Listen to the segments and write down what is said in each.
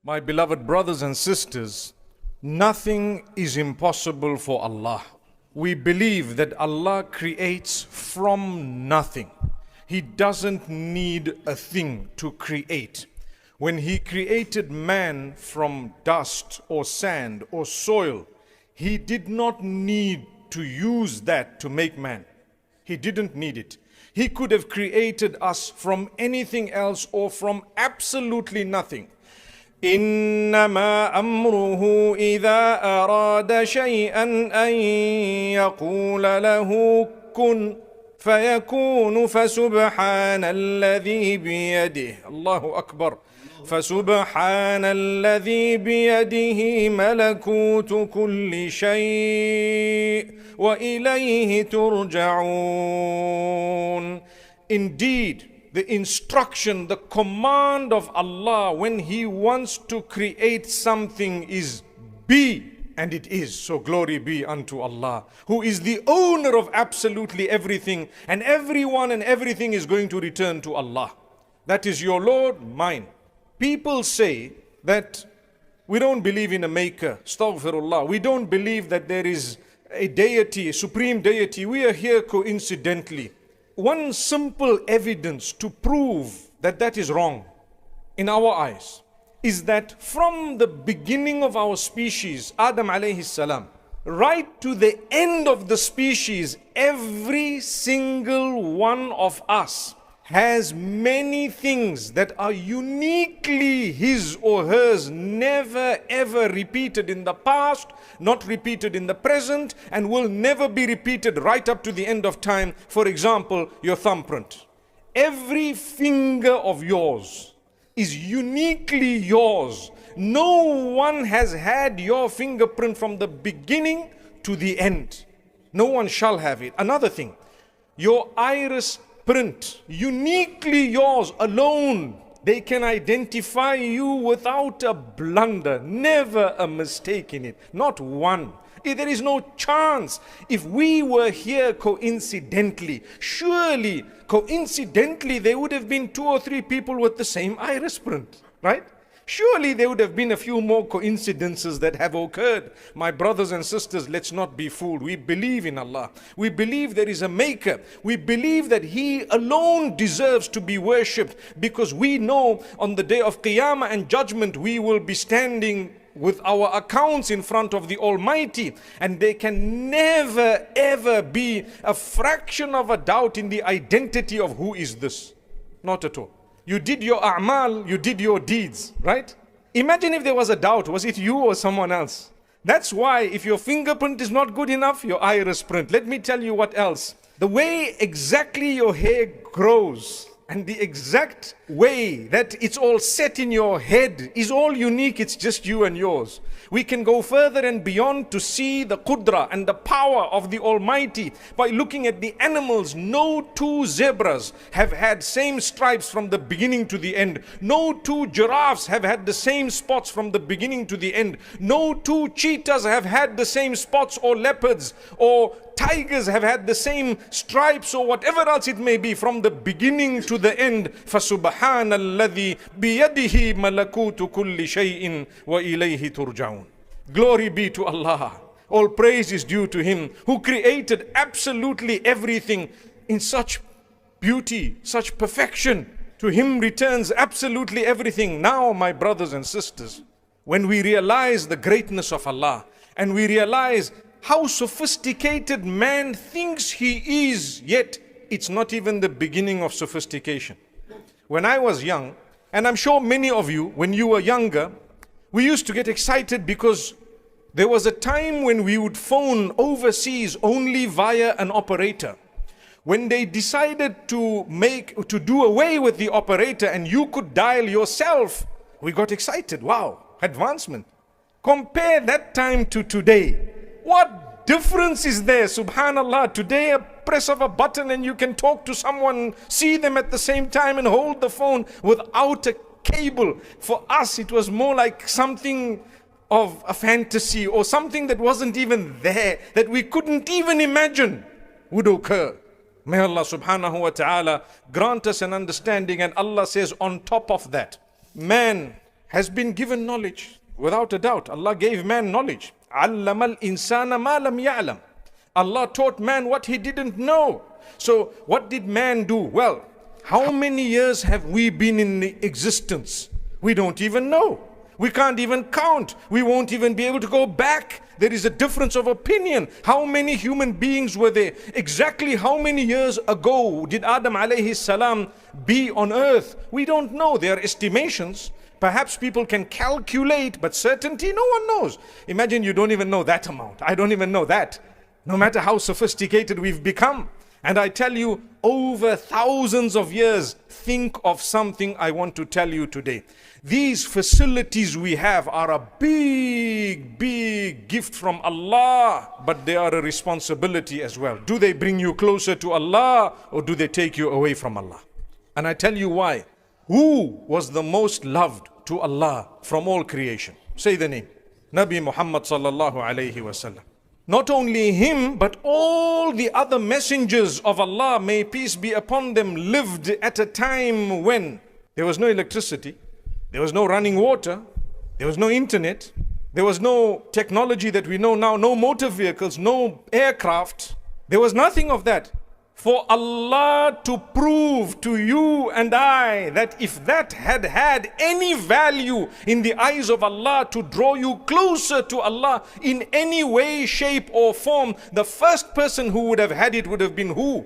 My beloved brothers and sisters, nothing is impossible for Allah. We believe that Allah creates from nothing. He doesn't need a thing to create. When He created man from dust or sand or soil, He did not need to use that to make man. He didn't need it. He could have created us from anything else or from absolutely nothing. إنما أمره إذا أراد شيئا أن يقول له كن فيكون فسبحان الذي بيده الله أكبر فسبحان الذي بيده ملكوت كل شيء وإليه ترجعون. Indeed, the instruction, the command of Allah when He wants to create something is be, and it is. So glory be unto Allah, who is the owner of absolutely everything, and everyone and everything is going to return to Allah. That is your Lord, mine. People say that we don't believe in a maker, astaghfirullah. We don't believe that there is a deity, a supreme deity. We are here coincidentally. One simple evidence to prove that that is wrong in our eyes is that from the beginning of our species, Adam alayhi salam, right to the end of the species, every single one of us has many things that are uniquely his or hers, never ever repeated in the past, not repeated in the present, and will never be repeated right up to the end of time. For example, your thumbprint. Every finger of yours is uniquely yours. No one has had your fingerprint from the beginning to the end. No one shall have it. Another thing, your iris print, uniquely yours alone. They can identify you without a blunder, never a mistake in it, not one. There is no chance. If we were here coincidentally, surely coincidentally there would have been 2 or 3 people with the same iris print, right? Surely there would have been a few more coincidences that have occurred. My brothers and sisters, let's not be fooled. We believe in Allah. We believe there is a maker. We believe that He alone deserves to be worshipped, because we know on the day of Qiyamah and judgment we will be standing with our accounts in front of the Almighty, and there can never ever be a fraction of a doubt in the identity of who is this. Not at all. You did your a'mal, you did your deeds, right? Imagine if there was a doubt, was it you or someone else? That's why if your fingerprint is not good enough, your iris print. Let me tell you what else. The way exactly your hair grows and the exact way that it's all set in your head is all unique. It's just you and yours. We can go further and beyond to see the qudra and the power of the Almighty by looking at the animals. No 2 zebras have had same stripes from the beginning to the end. No 2 giraffes have had the same spots from the beginning to the end. No 2 cheetahs have had the same spots, or leopards or tigers have had the same stripes, or whatever else it may be, from the beginning to the end. فَسُبْحَانَ الَّذِي بِيَدِهِ مَلَكُوتُ كُلِّ شَيْءٍ وَإِلَيْهِ تُرْجَعُونَ. Glory be to Allah. All praise is due to Him who created absolutely everything in such beauty, such perfection. To Him returns absolutely everything. Now, my brothers and sisters, when we realize the greatness of Allah and we realize how sophisticated man thinks he is, yet it's not even the beginning of sophistication. When I was young, and I'm sure many of you, when you were younger, we used to get excited because there was a time when we would phone overseas only via an operator. When they decided to do away with the operator and you could dial yourself, we got excited. Wow, advancement. Compare that time to today. What difference is there? Subhanallah. Today a press of a button and you can talk to someone, see them at the same time and hold the phone without a cable. For us it was more like something of a fantasy, or something that wasn't even there, that we couldn't even imagine would occur. May Allah subhanahu wa ta'ala grant us an understanding. And Allah says on top of that, man has been given knowledge. Without a doubt, Allah gave man knowledge. عَلَّمَ الْإِنسَانَ مَا لَمْ يَعْلَمْ. Allah taught man what he didn't know. So what did man do? Well, how many years have we been in existence? We don't even know. We can't even count. We won't even be able to go back. There is a difference of opinion. How many human beings were there? Exactly how many years ago did Adam alayhi salam be on earth? We don't know. There are estimations. Perhaps people can calculate, but certainty, no one knows. Imagine you don't even know that amount. I don't even know that. No matter how sophisticated we've become. And I tell you, over thousands of years, think of something I want to tell you today. These facilities we have are a big, big gift from Allah, but they are a responsibility as well. Do they bring you closer to Allah or do they take you away from Allah? And I tell you why. Who was the most loved to Allah from all creation? Say the name. Nabi Muhammad sallallahu alayhi wasallam. Not only him, but all the other messengers of Allah, may peace be upon them, lived at a time when there was no electricity, there was no running water, there was no internet, there was no technology that we know now, no motor vehicles, no aircraft. There was nothing of that. For Allah to prove to you and I that if that had had any value in the eyes of Allah to draw you closer to Allah in any way, shape or form, the first person who would have had it would have been who?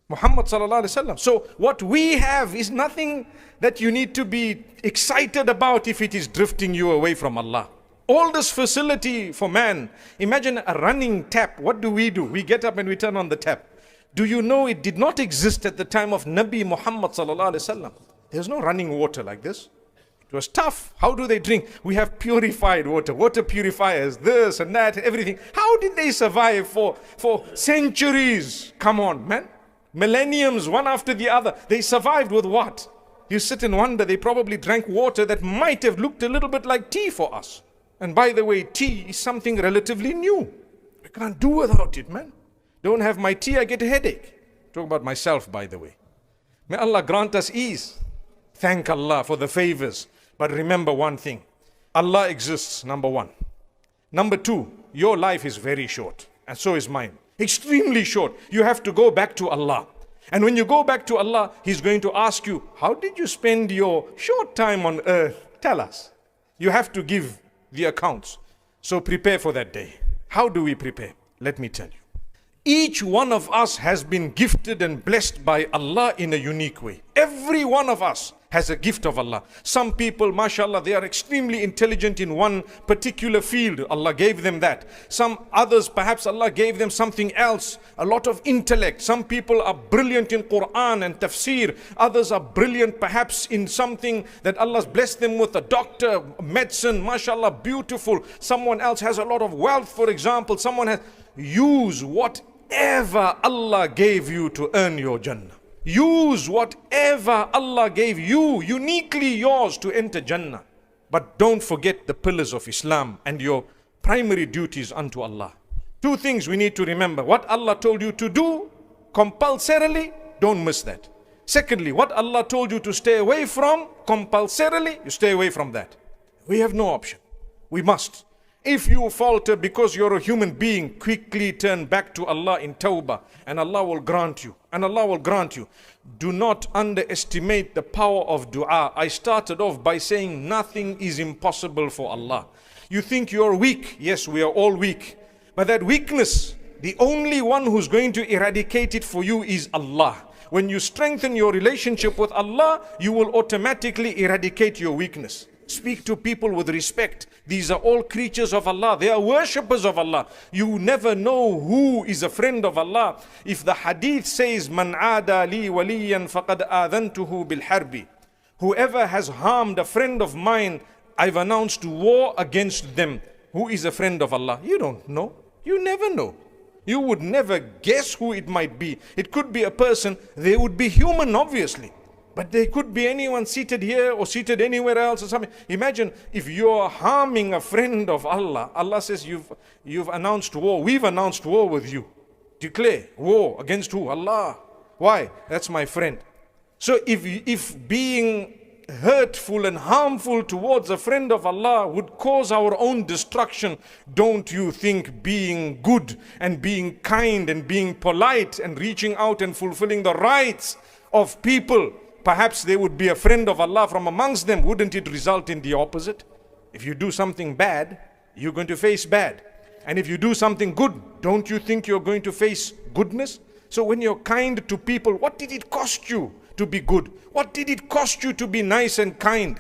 Muhammad sallallahu alaihi wasallam. So what we have is nothing that you need to be excited about if it is drifting you away from Allah. All this facility for man. Imagine a running tap. What do? We get up and we turn on the tap. Do you know it did not exist at the time of Nabi Muhammad sallallahu alaihi wasallam? There's no running water like this. It was tough. How do they drink? We have purified water, water purifiers, this and that, everything. How did they survive for centuries? Come on, man. Millenniums, one after the other. They survived with what? You sit and wonder, they probably drank water that might have looked a little bit like tea for us. And by the way, tea is something relatively new. We can't do without it, man. Don't have my tea, I get a headache. Talk about myself, by the way. May Allah grant us ease. Thank Allah for the favors. But remember one thing. Allah exists, number one. Number two, your life is very short. And so is mine. Extremely short. You have to go back to Allah. And when you go back to Allah, He's going to ask you, how did you spend your short time on earth? Tell us. You have to give the accounts. So prepare for that day. How do we prepare? Let me tell you. Each one of us has been gifted and blessed by Allah in a unique way. Every one of us has a gift of Allah. Some people, mashallah, they are extremely intelligent in one particular field. Allah gave them that. Some others, perhaps Allah gave them something else. A lot of intellect. Some people are brilliant in Quran and tafsir. Others are brilliant perhaps in something that Allah's blessed them with. A doctor, medicine, mashallah, beautiful. Someone else has a lot of wealth, for example. Someone has... Use whatever Allah gave you to earn your Jannah. Use whatever Allah gave you, uniquely yours, to enter Jannah. But don't forget the pillars of Islam and your primary duties unto Allah. Two things we need to remember. What Allah told you to do compulsorily, don't miss that. Secondly, what Allah told you to stay away from compulsorily, you stay away from that. We have no option. We must. If you falter because you're a human being, quickly turn back to Allah in tawbah and Allah will grant you. And Allah will grant you. Do not underestimate the power of dua. I started off by saying nothing is impossible for Allah. You think you're weak. Yes, we are all weak. But that weakness, the only one who's going to eradicate it for you is Allah. When you strengthen your relationship with Allah, you will automatically eradicate your weakness. Speak to people with respect. These are all creatures of Allah. They are worshippers of Allah. You never know who is a friend of Allah. If the hadith says, Man aada li waliyan faqad adhantuhu bil harbi. Whoever has harmed a friend of mine, I've announced war against them. Who is a friend of Allah? You don't know. You never know. You would never guess who it might be. It could be a person. They would be human, obviously. But they could be anyone seated here or seated anywhere else or something. Imagine if you're harming a friend of Allah. Allah says you've announced war. We've announced war with you. Declare war against who? Allah. Why? That's my friend. So if being hurtful and harmful towards a friend of Allah would cause our own destruction, don't you think being good and being kind and being polite and reaching out and fulfilling the rights of people, perhaps they would be a friend of Allah from amongst them, wouldn't it result in the opposite? If you do something bad, you're going to face bad. And if you do something good, don't you think you're going to face goodness? So when you're kind to people, what did it cost you to be good? What did it cost you to be nice and kind?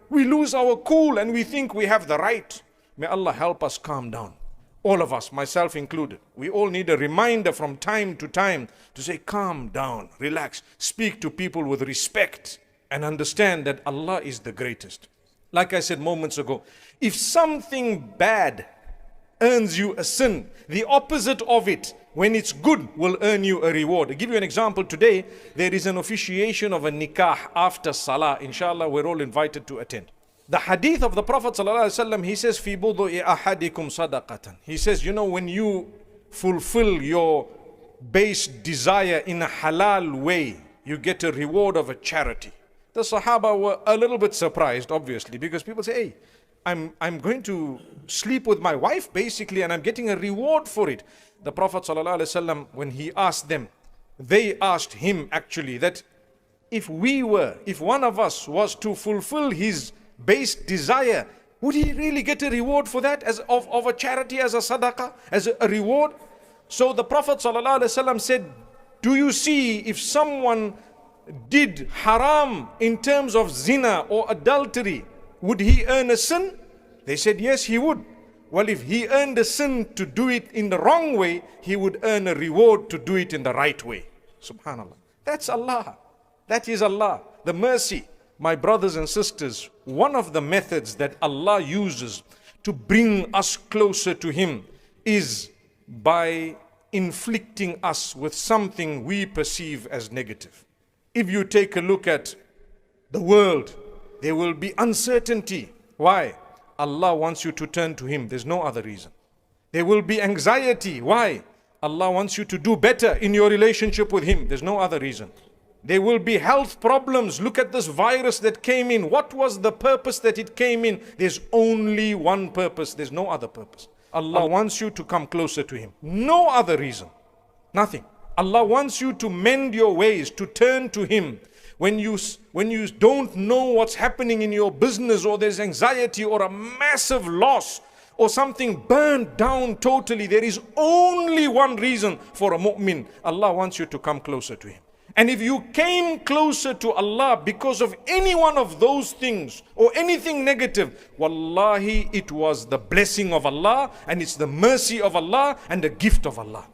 We lose our cool and we think we have the right. May Allah help us calm down. All of us, myself included. We all need a reminder from time to time to say, calm down, relax, speak to people with respect and understand that Allah is the greatest. Like I said moments ago, if something bad earns you a sin, the opposite of it, when it's good, will earn you a reward. I'll give you an example. Today, there is an officiation of a nikah after salah. Inshallah, we're all invited to attend. The hadith of the Prophet ﷺ, he says, "Fi budu'i ahadikum sadaqatan." He says, when you fulfill your base desire in a halal way, you get a reward of a charity. The Sahaba were a little bit surprised, obviously, because people say, hey, I'm going to sleep with my wife basically and I'm getting a reward for it. The Prophet ﷺ, when he asked them, they asked him actually that if one of us was to fulfill his base desire, would he really get a reward for that as of a charity, as a sadaqah, as a reward? So the Prophet ﷺ said, do you see if someone did haram in terms of zina or adultery, would he earn a sin? They said, yes, he would. Well, if he earned a sin to do it in the wrong way, he would earn a reward to do it in the right way. Subhanallah. That's Allah. That is Allah. The mercy. My brothers and sisters, one of the methods that Allah uses to bring us closer to Him is by inflicting us with something we perceive as negative. If you take a look at the world, there will be uncertainty. Why? Allah wants you to turn to Him. There's no other reason. There will be anxiety. Why? Allah wants you to do better in your relationship with Him. There's no other reason. There will be health problems. Look at this virus that came in. What was the purpose that it came in? There's only one purpose. There's no other purpose. Allah wants you to come closer to Him. No other reason. Nothing. Allah wants you to mend your ways, to turn to Him. When you don't know what's happening in your business, or there's anxiety or a massive loss or something burned down totally, there is only one reason for a mu'min. Allah wants you to come closer to Him. And if you came closer to Allah because of any one of those things or anything negative, wallahi, it was the blessing of Allah and it's the mercy of Allah and the gift of Allah.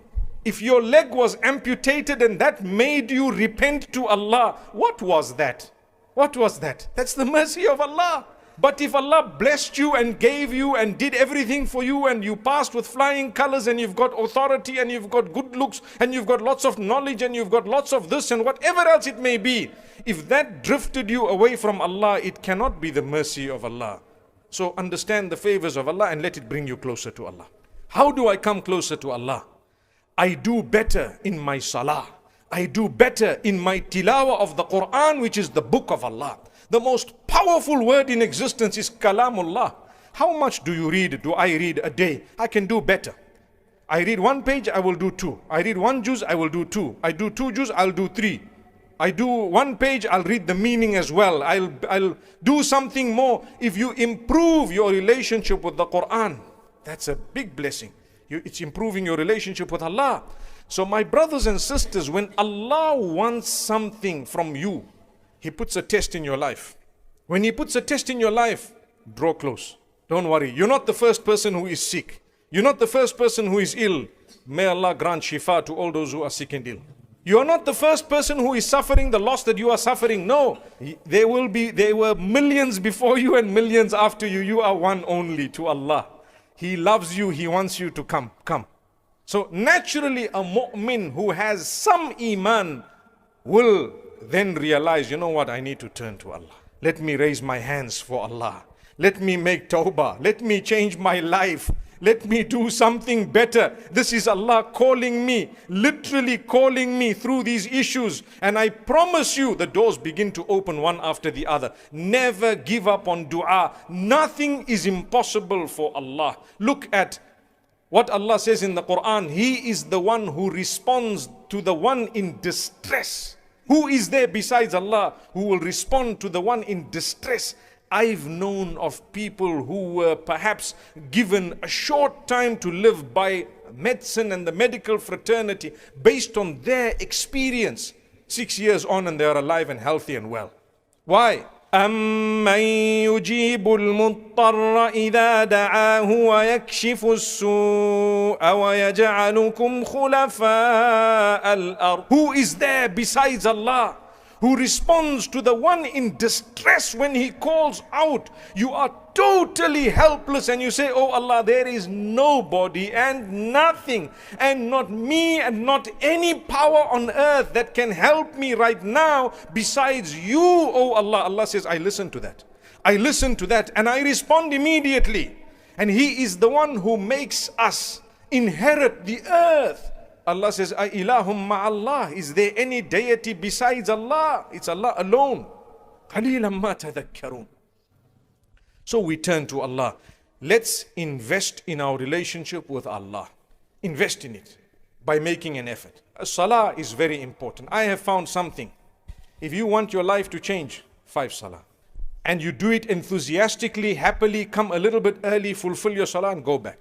If your leg was amputated and that made you repent to Allah, what was that? What was that? That's the mercy of Allah. But if Allah blessed you and gave you and did everything for you and you passed with flying colors and you've got authority and you've got good looks and you've got lots of knowledge and you've got lots of this and whatever else it may be, if that drifted you away from Allah, it cannot be the mercy of Allah. So understand the favors of Allah and let it bring you closer to Allah. How do I come closer to Allah? I do better in my salah. I do better in my tilawah of the Quran, which is the book of Allah. The most powerful word in existence is Kalamullah. How much do you read? Do I read a day? I can do better. I read one page, I will do two. I read one juz, I will do two. I do two juz, I'll do three. I do one page, I'll read the meaning as well. I'll do something more. If you improve your relationship with the Quran, that's a big blessing. It's improving your relationship with Allah. So my brothers and sisters, when Allah wants something from you, He puts a test in your life. When He puts a test in your life, draw close. Don't worry. You're not the first person who is sick. You're not the first person who is ill. May Allah grant shifa to all those who are sick and ill. You are not the first person who is suffering the loss that you are suffering. No. There were millions before you and millions after you. You are one only to Allah. He loves you. He wants you to come. So naturally a mu'min who has some iman will then realize, you know what, I need to turn to Allah. Let me raise my hands for Allah. Let me make tawbah. Let me change my life. Let me do something better. This is Allah calling me, literally calling me through these issues. And I promise you, the doors begin to open one after the other. Never give up on dua. Nothing is impossible for Allah. Look at what Allah says in the Quran. He is the one who responds to the one in distress. Who is there besides Allah who will respond to the one in distress? I've known of people who were perhaps given a short time to live by medicine and the medical fraternity based on their experience. 6 years on and they are alive and healthy and well. Why? أَمَّن يُجِيبُ الْمُضْطَرَّ إِذَا دَعَاهُ وَيَكْشِفُ السُّوءَ وَيَجْعَلُكُمْ خُلَفَاءَ الْأَرْضِ. Who is there besides Allah who responds to the one in distress when he calls out? You are totally helpless and you say, oh Allah, there is nobody and nothing and not me and not any power on earth that can help me right now besides you, oh Allah. Allah says, I listen to that. I listen to that and I respond immediately. And He is the one who makes us inherit the earth. Allah says, ilahum ma'allah. Is there any deity besides Allah? It's Allah alone. قَلِيلًا مَا تَذَكَّرُونَ. So we turn to Allah. Let's invest in our relationship with Allah. Invest in it by making an effort. Salah is very important. I have found something. If you want your life to change, 5 salah. And you do it enthusiastically, happily, come a little bit early, fulfill your salah and go back.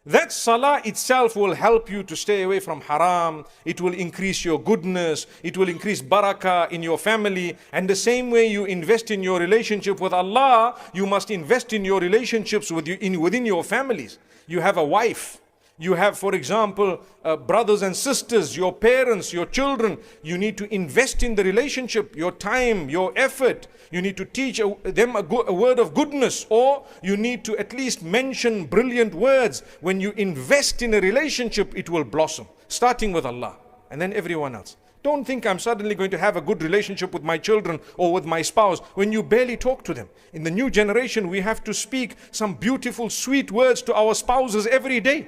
That salah itself will help you to stay away from haram. It will increase your goodness. It will increase barakah in your family. And the same way you invest in your relationship with Allah, you must invest in your relationships within your families. You have a wife. You have, for example, brothers and sisters, your parents, your children. You need to invest in the relationship, your time, your effort. You need to teach them a word of goodness, or you need to at least mention brilliant words. When you invest in a relationship, it will blossom, starting with Allah and then everyone else. Don't think I'm suddenly going to have a good relationship with my children or with my spouse when you barely talk to them. In the new generation, we have to speak some beautiful, sweet words to our spouses every day.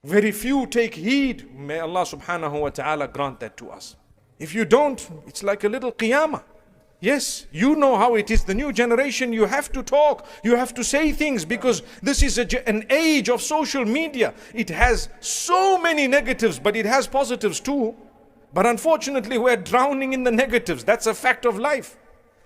Very few take heed. May Allah subhanahu wa ta'ala grant that to us. If you don't, it's like a little qiyamah. Yes, you know how it is. The new generation, you have to talk. You have to say things because this is an age of social media. It has so many negatives, but it has positives too. But unfortunately, we're drowning in the negatives. That's a fact of life.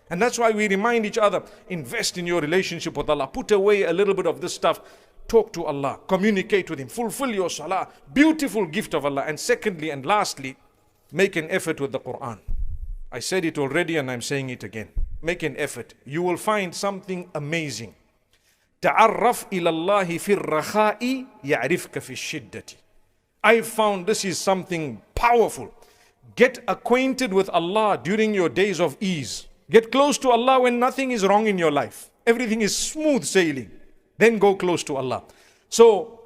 And that's why we remind each other, invest in your relationship with Allah. Put away a little bit of this stuff. Talk to Allah. Communicate with Him. Fulfill your salah. Beautiful gift of Allah. And secondly and lastly, make an effort with the Quran. I said it already and I'm saying it again. Make an effort. You will find something amazing. تعرف إلى الله في الرخاء يعرفك في الشدة. I found this is something powerful. Get acquainted with Allah during your days of ease. Get close to Allah when nothing is wrong in your life. Everything is smooth sailing. Then go close to Allah. So,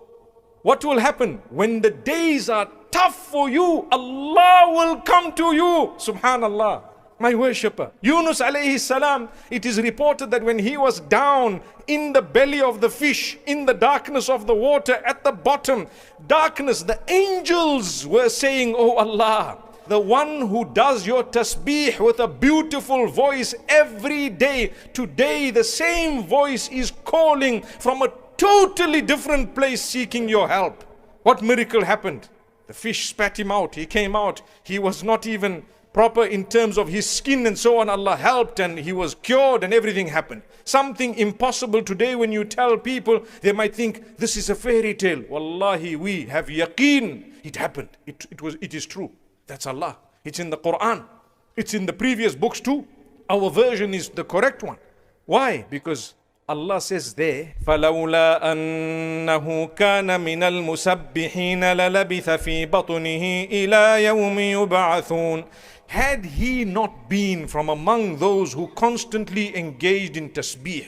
what will happen? When the days are tough for you, Allah will come to you. Subhanallah. My worshipper. Yunus alayhi salam, it is reported that when he was down in the belly of the fish, in the darkness of the water, at the bottom, darkness, the angels were saying, oh Allah, the one who does your tasbih with a beautiful voice every day, today the same voice is calling from a totally different place seeking your help. What miracle happened? The fish spat him out. He came out. He was not even proper in terms of his skin and so on. Allah helped and he was cured and everything happened. Something impossible today, when you tell people, they might think this is a fairy tale. Wallahi, we have yaqeen. It happened. It is true. That's Allah. It's in the Quran. It's in the previous books too. Our version is the correct one. Why? Because Allah says there, فَلَوْلَا أَنَّهُ كَانَ مِنَ الْمُسَبِّحِينَ لَلَبِثَ فِي بَطْنِهِ إِلَى يَوْمِ يُبْعَثُونَ. Had he not been from among those who constantly engaged in tasbih,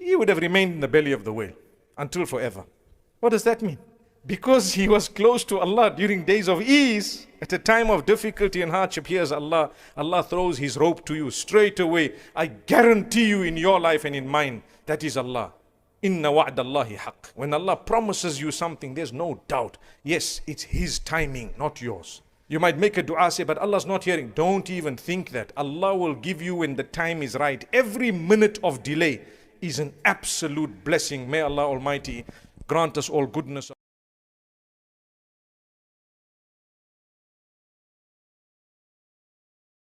he would have remained in the belly of the whale until forever. What does that mean? Because he was close to Allah during days of ease, at a time of difficulty and hardship, here's Allah. Allah throws His rope to you straight away. I guarantee you in your life and in mine, that is Allah. Inna wa'dallahi haqq. When Allah promises you something, there's no doubt. Yes, it's His timing, not yours. You might make a dua, say, but Allah's not hearing. Don't even think that. Allah will give you when the time is right. Every minute of delay is an absolute blessing. May Allah Almighty grant us all goodness.